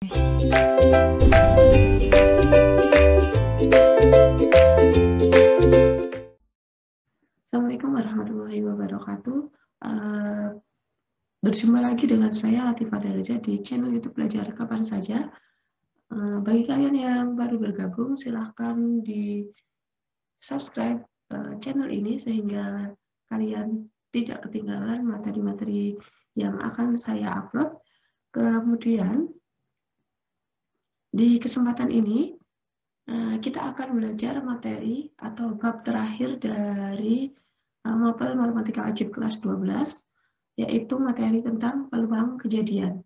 Assalamualaikum warahmatullahi wabarakatuh. Berjumpa lagi dengan saya Latifah Daraja di channel YouTube Belajar Kapan Saja. Bagi kalian yang baru bergabung, silahkan di subscribe channel ini sehingga kalian tidak ketinggalan materi-materi yang akan saya upload. Kemudian di kesempatan ini kita akan belajar materi atau bab terakhir dari Mapel Matematika Wajib kelas 12, yaitu materi tentang peluang kejadian.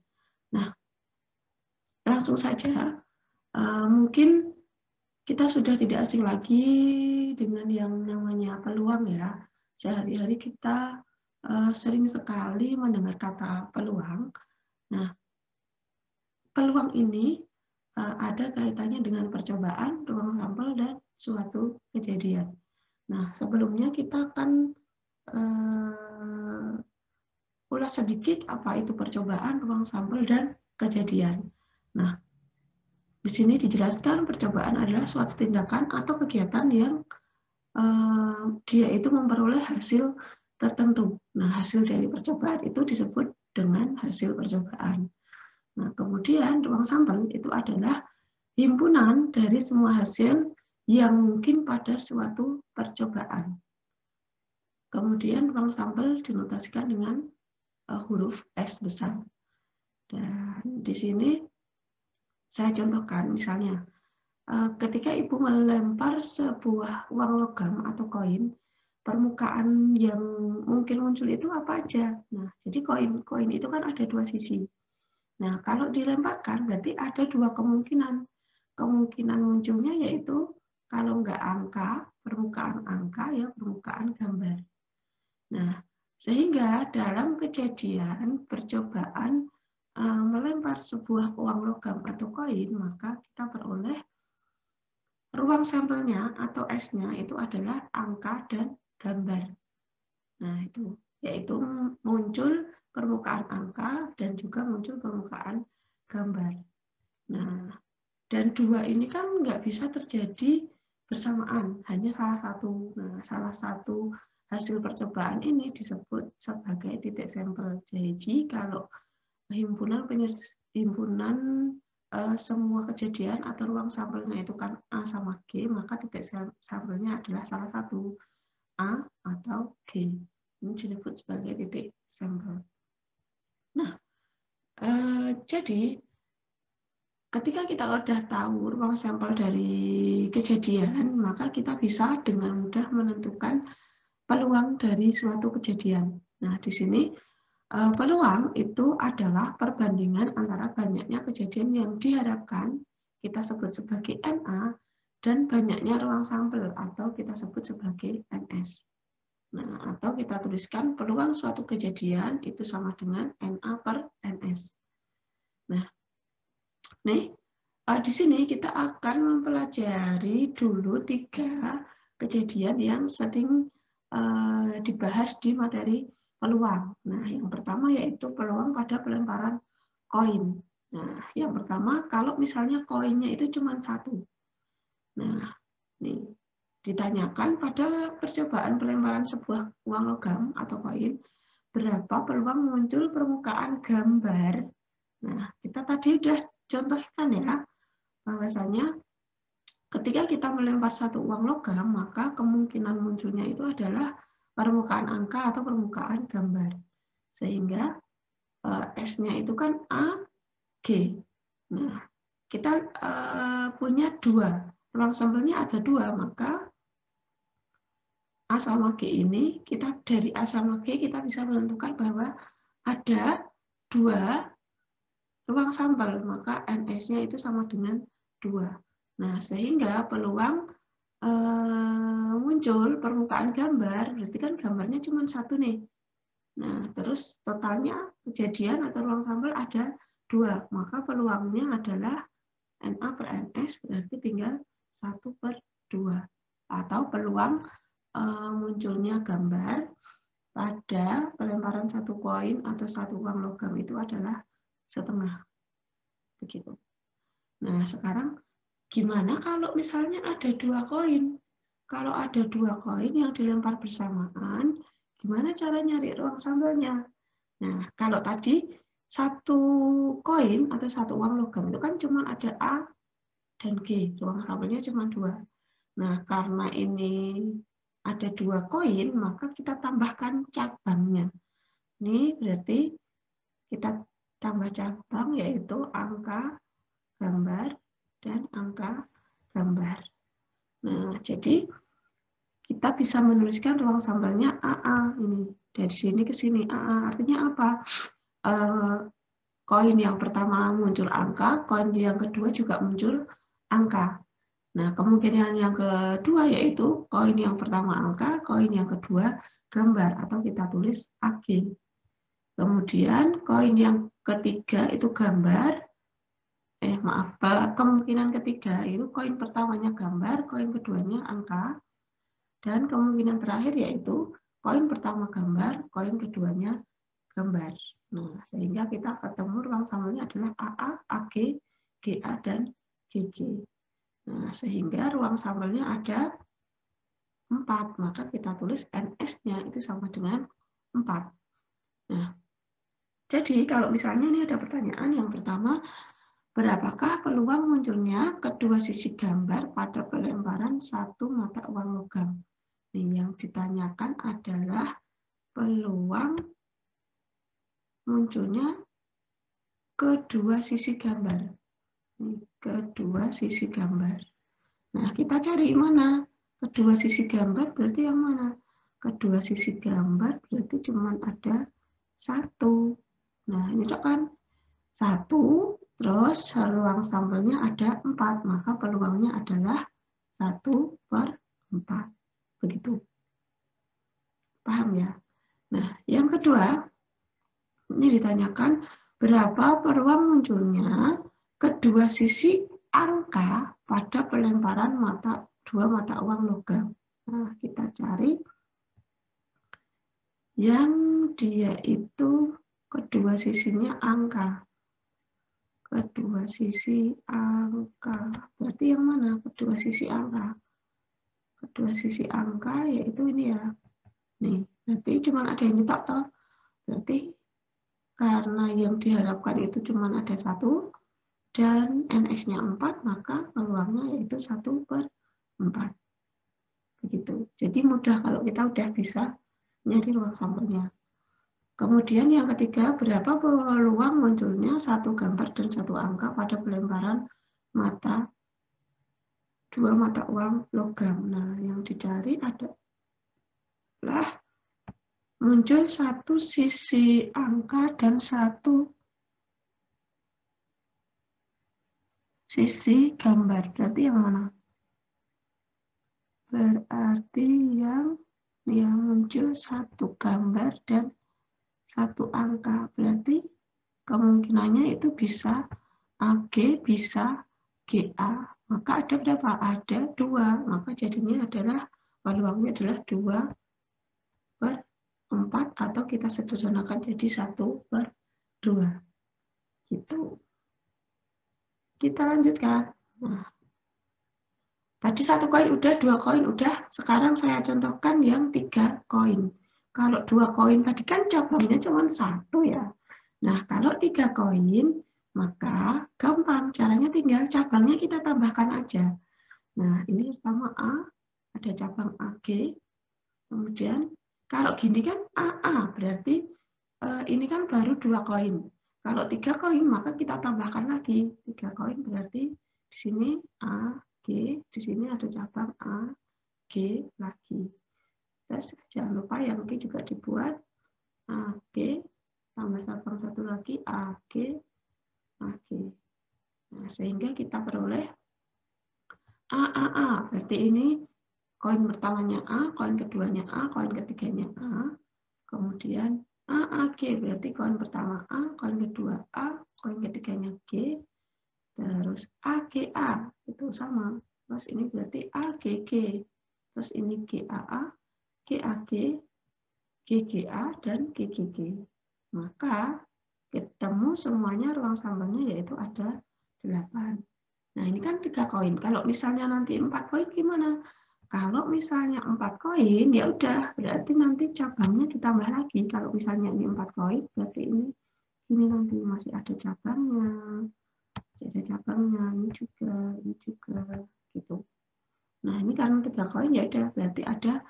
Nah, langsung saja, mungkin kita sudah tidak asing lagi dengan yang namanya peluang ya. Sehari-hari kita sering sekali mendengar kata peluang. Nah, peluang ini ada kaitannya dengan percobaan, ruang sampel, dan suatu kejadian. Nah, sebelumnya kita akan ulas sedikit apa itu percobaan, ruang sampel, dan kejadian. Nah, di sini dijelaskan percobaan adalah suatu tindakan atau kegiatan yang dia itu memperoleh hasil tertentu. Nah, hasil dari percobaan itu disebut dengan hasil percobaan. Nah, kemudian ruang sampel itu adalah himpunan dari semua hasil yang mungkin pada suatu percobaan. Kemudian ruang sampel dinotasikan dengan huruf S besar. Dan di sini saya contohkan misalnya, ketika ibu melempar sebuah uang logam atau koin, permukaan yang mungkin muncul itu apa aja? Nah, jadi koin itu kan ada dua sisi. Nah, kalau dilemparkan berarti ada dua kemungkinan. Kemungkinan munculnya yaitu kalau nggak angka, permukaan angka, ya permukaan gambar. Nah, sehingga dalam kejadian percobaan melempar sebuah uang logam atau koin, maka kita peroleh ruang sampelnya atau S-nya itu adalah angka dan gambar. Nah, itu yaitu muncul permukaan angka dan juga muncul permukaan gambar. Nah, dan dua ini kan nggak bisa terjadi bersamaan, hanya salah satu. Nah, salah satu hasil percobaan ini disebut sebagai titik sampel. Jadi kalau himpunan semua kejadian atau ruang sampelnya itu kan A sama G, maka titik sampelnya adalah salah satu A atau G. Ini disebut sebagai titik sampel. Nah, jadi ketika kita sudah tahu ruang sampel dari kejadian, maka kita bisa dengan mudah menentukan peluang dari suatu kejadian. Nah, di sini peluang itu adalah perbandingan antara banyaknya kejadian yang diharapkan, kita sebut sebagai NA, dan banyaknya ruang sampel atau kita sebut sebagai NS. Nah, atau kita tuliskan peluang suatu kejadian itu sama dengan NA per NS. Nah, nih di sini kita akan mempelajari dulu 3 kejadian yang sering dibahas di materi peluang. Nah, yang pertama yaitu peluang pada pelemparan koin. Nah, yang pertama kalau misalnya koinnya itu cuma 1. Nah, nih ditanyakan pada percobaan pelemparan sebuah uang logam atau koin, berapa peluang muncul permukaan gambar. Nah, kita tadi udah contohkan ya, bahwasanya ketika kita melempar satu uang logam, maka kemungkinan munculnya itu adalah permukaan angka atau permukaan gambar. Sehingga S-nya itu kan A, G. Nah, kita punya 2. Ruang sampelnya ada 2, maka A sama G ini, kita dari A sama G kita bisa menentukan bahwa ada 2 ruang sampel, maka NS-nya itu sama dengan 2. Nah, sehingga peluang muncul permukaan gambar, berarti kan gambarnya cuma 1 nih. Nah, terus totalnya kejadian atau ruang sampel ada 2, maka peluangnya adalah NA per NS, berarti tinggal 1/2. Atau peluang munculnya gambar pada pelemparan 1 koin atau 1 uang logam itu adalah setengah. Begitu. Nah, sekarang gimana kalau misalnya ada 2 koin? Kalau ada 2 koin yang dilempar bersamaan, gimana cara nyari ruang sambelnya? Nah, kalau tadi satu koin atau satu uang logam itu kan cuma ada A dan G, ruang sambelnya cuma 2. Nah, karena ini ada 2 koin, maka kita tambahkan cabangnya. Ini berarti kita tambah cabang, yaitu angka, gambar, dan angka, gambar. Nah, jadi kita bisa menuliskan ruang sambelnya AA. Ini dari sini ke sini AA. Artinya apa? Koin yang pertama muncul angka, koin yang kedua juga muncul angka. Nah, kemungkinan yang kedua yaitu koin yang pertama angka, koin yang kedua gambar, atau kita tulis AG. Kemudian koin yang ketiga itu gambar, kemungkinan ketiga itu koin pertamanya gambar, koin keduanya angka, dan kemungkinan terakhir yaitu koin pertama gambar, koin keduanya gambar. Nah, sehingga kita ketemu ruang sambelnya adalah AA, AG, GA, dan GG. Nah, sehingga ruang sambelnya ada 4, maka kita tulis NS-nya itu sama dengan 4. Nah, jadi kalau misalnya ini ada pertanyaan yang pertama, berapakah peluang munculnya kedua sisi gambar pada pelemparan satu mata uang logam? Nih, yang ditanyakan adalah peluang munculnya kedua sisi gambar. Kedua sisi gambar. Nah, kita cari mana? Kedua sisi gambar berarti yang mana? Kedua sisi gambar berarti cuma ada 1. Nah, ini kan 1, terus ruang sambelnya ada 4, maka peluangnya adalah 1/4. Begitu. Paham ya? Nah, yang kedua, ini ditanyakan berapa peluang munculnya kedua sisi angka pada pelemparan dua mata uang logam. Nah, kita cari yang dia itu kedua sisinya angka. Kedua sisi angka. Berarti yang mana kedua sisi angka? Kedua sisi angka yaitu ini ya. Nih, berarti cuma ada ini tak toh. Berarti karena yang diharapkan itu cuma ada 1 dan NS-nya 4, maka peluangnya yaitu 1/4. Begitu. Jadi mudah kalau kita udah bisa nyari ruang sampelnya. Kemudian yang ketiga, berapa peluang munculnya satu gambar dan satu angka pada pelemparan dua mata uang logam. Nah, yang dicari adalah muncul satu sisi angka dan satu sisi gambar. Berarti yang mana? Berarti yang muncul satu gambar dan satu angka. Berarti kemungkinannya itu bisa AG, bisa GA. Maka ada berapa? Ada 2. Maka jadinya adalah peluangnya adalah 2/4 atau kita sederhanakan jadi 1/2. Gitu. Kita lanjutkan. Nah, tadi 1 koin udah, 2 koin udah. Sekarang saya contohkan yang 3 koin. Kalau 2 koin tadi kan cabangnya cuma 1 ya. Nah, kalau 3 koin, maka gampang. Caranya tinggal cabangnya kita tambahkan aja. Nah, ini pertama A, ada cabang AG. Kemudian, kalau gini kan AA, berarti ini kan baru 2 koin. Kalau 3 koin, maka kita tambahkan lagi. 3 koin berarti di sini A, G, di sini ada cabang A, G lagi. Terus jangan lupa yang G juga dibuat A, G, tambah cabang satu lagi A, G, A, G. Nah, sehingga kita peroleh A. Berarti ini koin pertamanya A, koin keduanya A, koin ketiganya A. Kemudian AG, berarti koin pertama A, koin kedua A, koin ketiganya G. Terus AGA, itu sama. Terus ini berarti AGG. Terus ini GAA, GAG, GGA, dan GGG. Maka ketemu semuanya ruang sambelnya yaitu ada 8. Nah, ini kan 3 koin. Kalau misalnya nanti 4 koin gimana? Kalau misalnya 4 koin, ya udah, berarti nanti cabangnya ditambah lagi. Kalau misalnya ini 4 koin, berarti ini nanti masih ada cabangnya. Ada cabangnya, ini juga, gitu. Nah, ini kan 3 koin, ya udah, berarti ada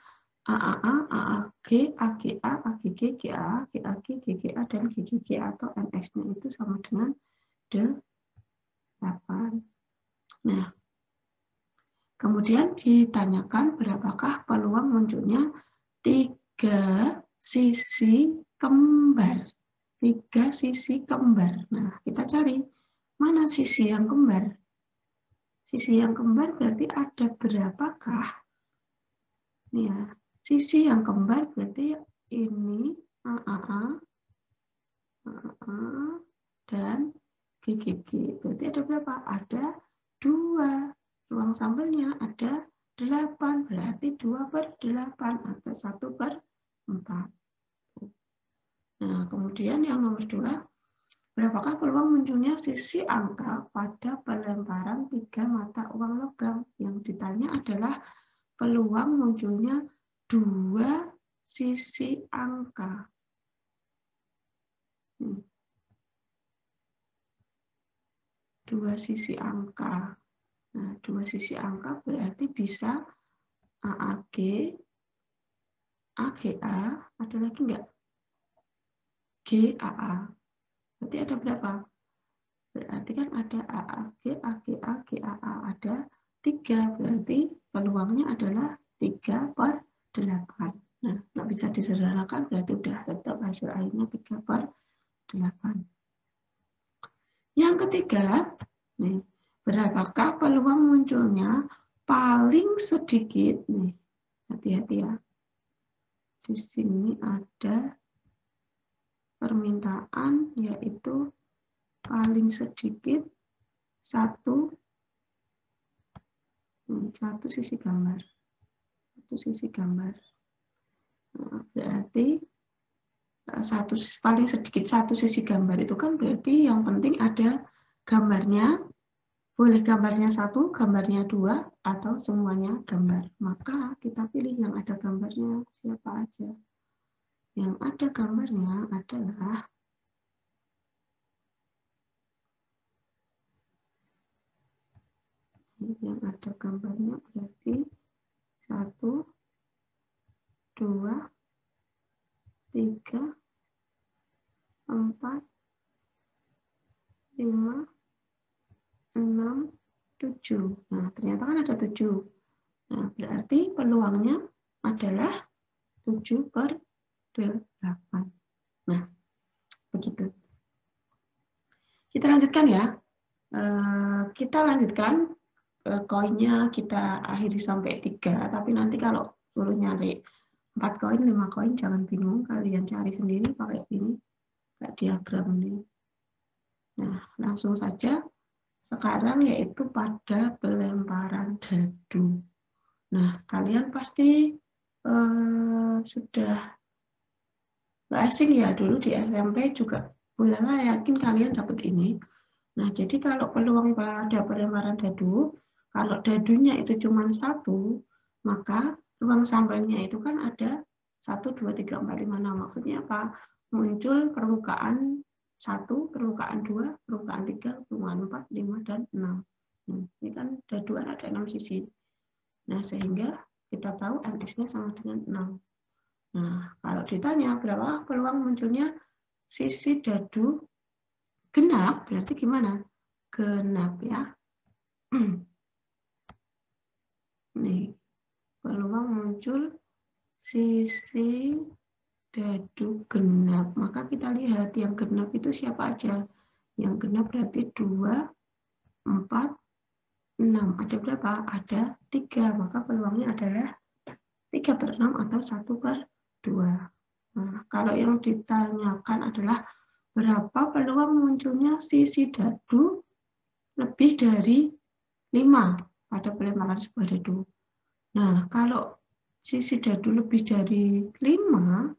AAA, AAG, AGA, AGG, GA, GAG, GGA, dan GGG atau NX-nya itu sama dengan 8. Nah, kemudian ditanyakan berapakah peluang munculnya 3 sisi kembar. 3 sisi kembar. Nah, kita cari mana sisi yang kembar. Sisi yang kembar berarti ada berapakah? Nih ya, sisi yang kembar berarti ini AAA, dan GGG. Berarti ada berapa? Ada 2. Ruang sampelnya ada 8. Berarti 2/8 atau 1/4. Nah, kemudian yang nomor 2, berapakah peluang munculnya sisi angka pada pelemparan 3 mata uang logam? Yang ditanya adalah peluang munculnya 2 sisi angka. 2 sisi angka. Nah, 2 sisi angka berarti bisa AAG, AGA, ada lagi enggak? GAA. Berarti ada berapa? Berarti kan ada AAG, AGA, GAA. Ada 3. Berarti peluangnya adalah 3/8. Nah, nggak bisa disederhanakan, berarti udah tetap hasil akhirnya 3/8. Yang ketiga, nih, berapakah peluang munculnya paling sedikit? Nih, hati-hati ya. Di sini ada permintaan yaitu paling sedikit satu sisi gambar. Satu sisi gambar. Nah, berarti paling sedikit satu sisi gambar itu kan berarti yang penting ada gambarnya. Boleh gambarnya 1, gambarnya 2, atau semuanya gambar. Maka kita pilih yang ada gambarnya siapa aja. Yang ada gambarnya adalah yang ada gambarnya berarti 1, 2, 3, 4, 5, 6, 7. Nah, ternyata kan ada 7. Nah, berarti peluangnya adalah 7/8. Nah, begitu. Kita lanjutkan ya. Kita lanjutkan koinnya, kita akhiri sampai 3. Tapi nanti kalau suruh nyari 4 koin, 5 koin, jangan bingung. Kalian cari sendiri pakai ini, kayak diagram ini. Nah, langsung saja. Sekarang yaitu pada pelemparan dadu. Nah, kalian pasti sudah nggak asing ya, dulu di SMP juga mulai yakin kalian dapat ini. Nah, jadi kalau peluang pada pelemparan dadu, kalau dadunya itu cuma 1, maka ruang sampelnya itu kan ada 1, 2, 3, 4, 5, 6. Maksudnya apa? Muncul permukaan 1, permukaan 2, permukaan 3, permukaan 4, 5, dan 6. Ini kan daduan ada 6 sisi. Nah, sehingga kita tahu NX-nya sama dengan 6. Nah, kalau ditanya berapa peluang munculnya sisi dadu genap, berarti gimana? Genap ya. Nih, peluang muncul sisi dadu genap. Maka kita lihat yang genap itu siapa aja. Yang genap berarti 2, 4, 6. Ada berapa? Ada 3. Maka peluangnya adalah 3/6 atau 1/2. Nah, kalau yang ditanyakan adalah berapa peluang munculnya sisi dadu lebih dari 5 pada pelemparan sebuah dadu. Nah, kalau sisi dadu lebih dari 5,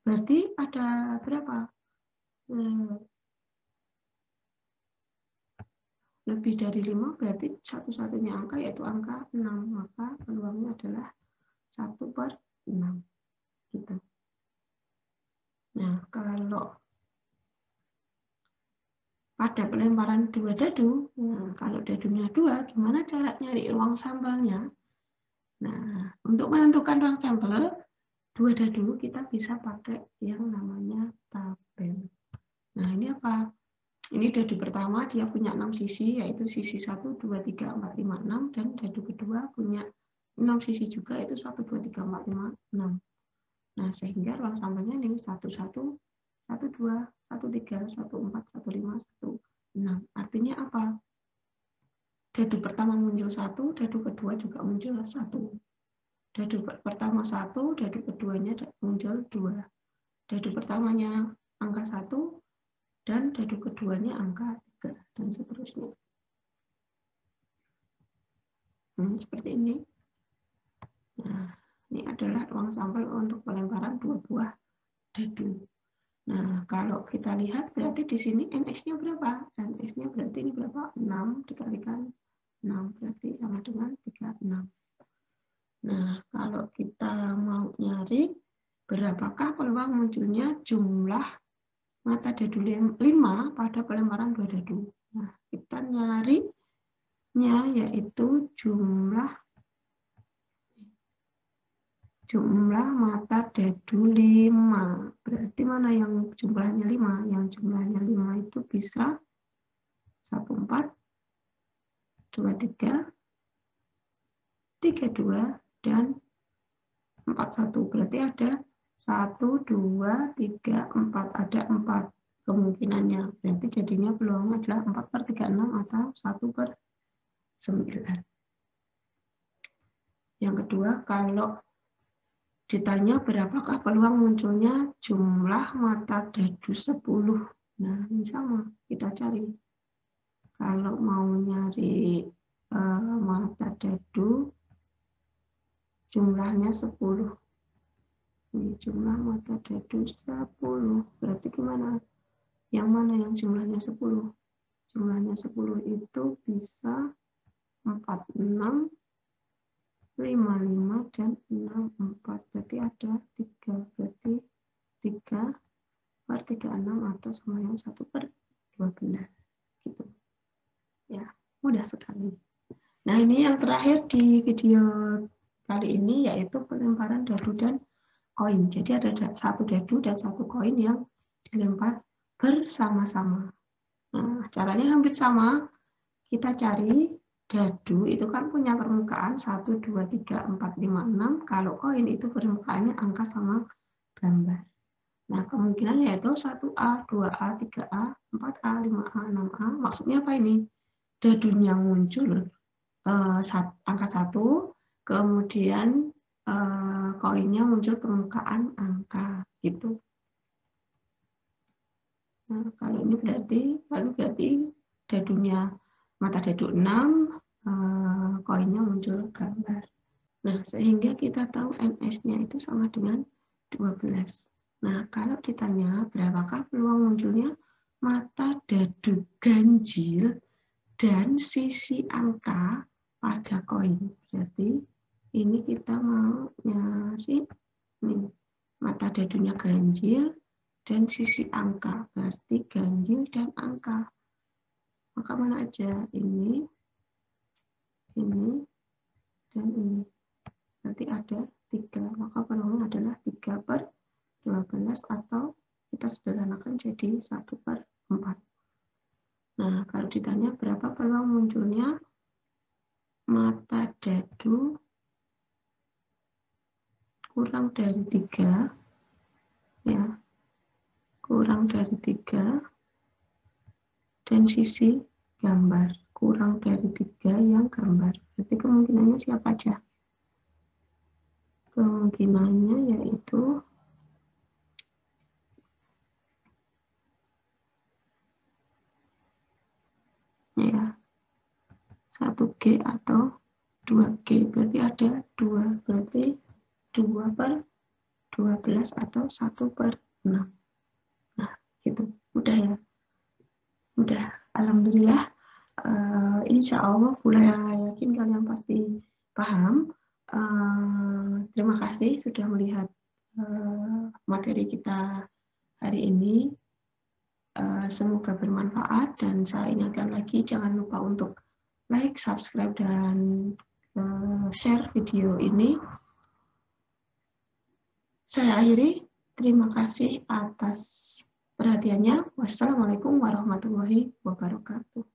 berarti ada berapa? lebih dari 5 berarti satu-satunya angka yaitu angka 6. Maka peluangnya adalah 1/6. Gitu. Nah, kalau pada pelemparan 2 dadu, nah, kalau dadunya 2, gimana cara nyari ruang sampelnya? Nah, untuk menentukan ruang sampel 2 dadu, kita bisa pakai yang namanya tabel. Nah, ini apa? Ini dadu pertama, dia punya 6 sisi, yaitu sisi 1, 2, 3, 4, 5, 6. Dan dadu kedua punya 6 sisi juga, yaitu 1, 2, 3, 4, 5, 6. Nah, sehingga ruang sampelnya ini 1, 1, 1, 2, 1, 3, 1, 4, 1, 5, 1, 6. Artinya apa? Dadu pertama muncul 1, dadu kedua juga muncul 1. Dadu pertama 1, dadu keduanya muncul 2. Dadu pertamanya angka 1, dan dadu keduanya angka 3, dan seterusnya. Seperti ini. Nah, ini adalah ruang sampel untuk pelemparan 2 buah dadu. Nah, kalau kita lihat berarti di sini NS-nya berapa? NS-nya berarti ini berapa? 6 dikalikan 6, berarti sama dengan 36. Nah, kalau kita mau nyari berapakah peluang munculnya jumlah mata dadu 5 pada pelemparan 2 dadu. Nah, kita nyarinya yaitu jumlah mata dadu 5. Berarti mana yang jumlahnya 5? Yang jumlahnya 5 itu bisa 14, 23, 32, dan 41. Berarti ada 1, 2, 3, 4. Ada 4 kemungkinannya. Berarti jadinya peluangnya adalah 4/36 atau 1/9. Yang kedua, kalau ditanya berapakah peluang munculnya jumlah mata dadu 10. Nah, ini sama. Kita cari. Kalau mau nyari mata dadu, jumlahnya 10. Ini jumlah mata dadu 10. Berarti gimana? Yang mana yang jumlahnya 10? Jumlahnya 10 itu bisa 46, 55, dan 64. Berarti ada 3. Berarti 3/36 atau sama yang 1/12. Gitu. Ya, mudah sekali. Nah, ini yang terakhir di video kali ini yaitu pelemparan dadu dan koin. Jadi ada 1 dadu dan 1 koin yang dilempar bersama-sama. Nah, caranya hampir sama. Kita cari dadu itu kan punya permukaan 1, 2, 3, 4, 5, 6. Kalau koin itu permukaannya angka sama gambar. Nah, kemungkinannya yaitu 1A, 2A, 3A, 4A, 5A, 6A. Maksudnya apa ini? Dadunya muncul angka 1, kemudian koinnya muncul permukaan angka. Gitu. Nah, kalau ini berarti dadunya mata dadu 6, koinnya muncul gambar. Nah, sehingga kita tahu NS-nya itu sama dengan 12. Nah, kalau ditanya berapakah peluang munculnya mata dadu ganjil dan sisi angka pada koin. Berarti ini kita mau nyari nih, mata dadunya ganjil dan sisi angka. Berarti ganjil dan angka. Maka mana aja? Ini, dan ini. Berarti ada 3. Maka peluangnya adalah 3/12 atau kita sederhanakan jadi 1/4. Nah, kalau ditanya berapa peluang munculnya mata dadu kurang dari 3, ya, kurang dari 3, dan sisi gambar kurang dari 3 yang gambar. Berarti kemungkinannya siapa aja? Kemungkinannya yaitu ya 1G atau 2G. Berarti ada 2. Berarti 2/12 atau 1/6. Nah, gitu. Mudah ya? Mudah. Alhamdulillah. Insya Allah Bulaya yakin kalian pasti paham. Terima kasih sudah melihat materi kita hari ini. Semoga bermanfaat, dan saya ingatkan lagi jangan lupa untuk like, subscribe, dan share video ini. Saya akhiri. Terima kasih atas perhatiannya. Wassalamualaikum warahmatullahi wabarakatuh.